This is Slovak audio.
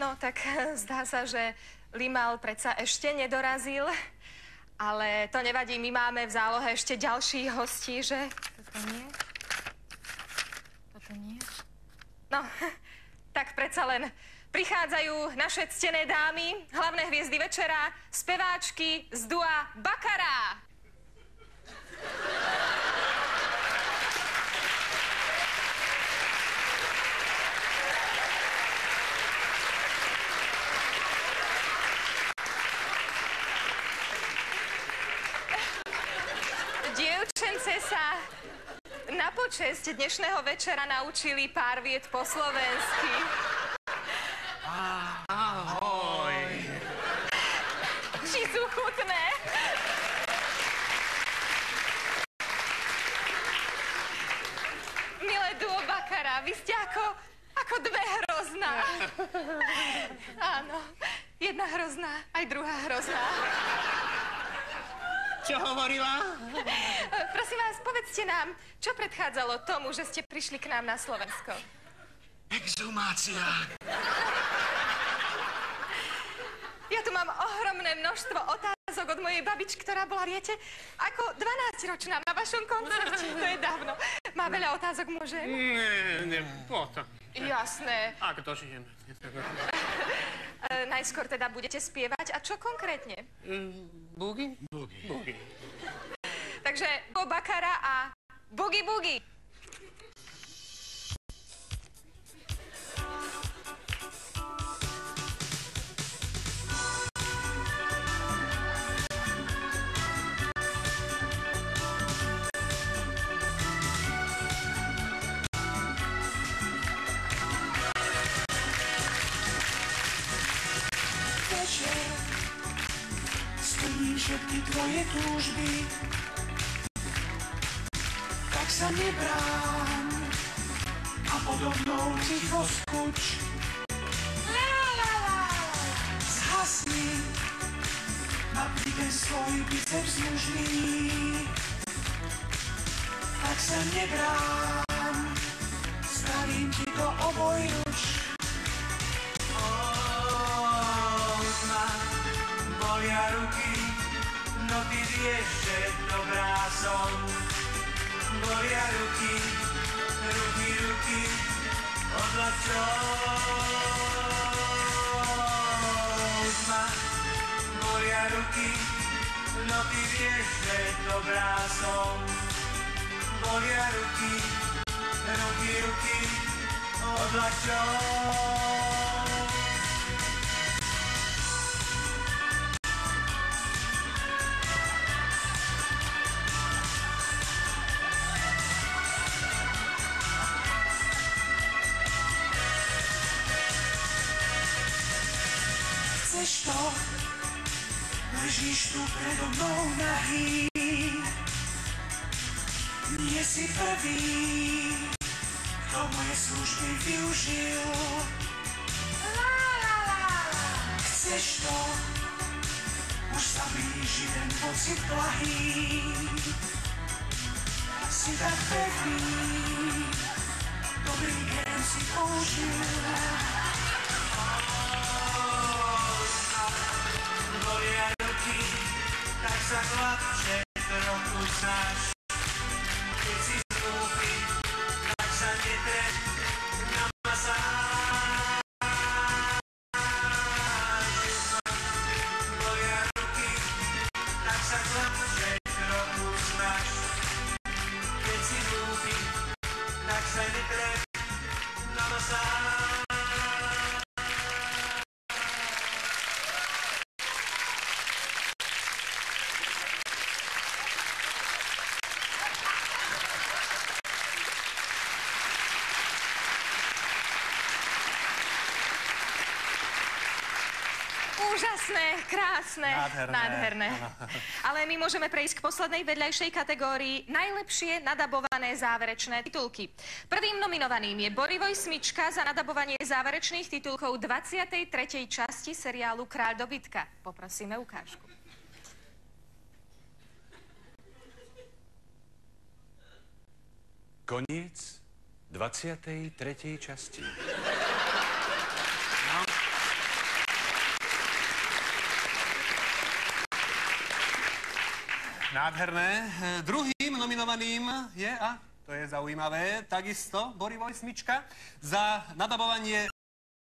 No, tak zdá sa, že Limal predsa ešte nedorazil, ale to nevadí, my máme v zálohe ešte ďalších hostí, že? Toto nie? Toto nie? No, tak predsa len prichádzajú naše ctené dámy, hlavné hviezdy večera, speváčky z dua Bakara. Dievčence sa na počesť dnešného večera naučili pár viet po slovensky. Ahoj. Či sú chutné? Milé duo Bakara, vy ste ako dve hrozná. Áno, jedna hrozná, aj druhá hrozná. Čo hovorila? Prosím vás, povedzte nám, čo predchádzalo tomu, že ste prišli k nám na Slovensko? Exhumácia. Ja tu mám ohromné množstvo otázok od mojej babičky, ktorá bola, viete, ako 12-ročná na vašom koncerte. To je dávno. Má veľa otázok, môžem? Nie, potom. Jasné. Ak dožijem. Najskôr teda budete spievať. A čo konkrétne? Boogie? Boogie. Takže duo Bakara a Boogie Boogie. Splním všetky tvoje túžby, tak sa nebrán a podo mnou ticho skuč. Zhasni, napni ten svoj biceps mužný, tak sa nebrán, spravím ti to obojruč. Bolia ruky, no ty vieš, že dobrá som. Bolia ruky, ruky, odlačov ma. Bolia ruky, no ty vieš, že dobrá som. Bolia ruky, odlačov. Chceš to? Ležíš tu predo mnou nahý. Nie si prvý, kto moje služby využil. Chceš to? Už sa blíži ten pocit blahý. Si tak pevný, dobrý gém si použil. Bolia ruky, tak sa chlapče trochu snaž. Keď si zlúpi, tak sa netrep na masáž. Bolia ruky, tak sa chlapče trochu snaž. Keď si zlúpi, tak sa netrep na masáž. Úžasné, krásne, nádherné. Ale my môžeme prejsť k poslednej vedľajšej kategórii najlepšie nadabované záverečné titulky. Prvým nominovaným je Borivoj Smyčka za nadabovanie záverečných titulkov 23. časti seriálu Kráľ dobytka. Poprosíme ukážku. Koniec 23. časti. Nádherné. Druhým nominovaným je, a to je zaujímavé, takisto Borivoj Smyčka za nadabovanie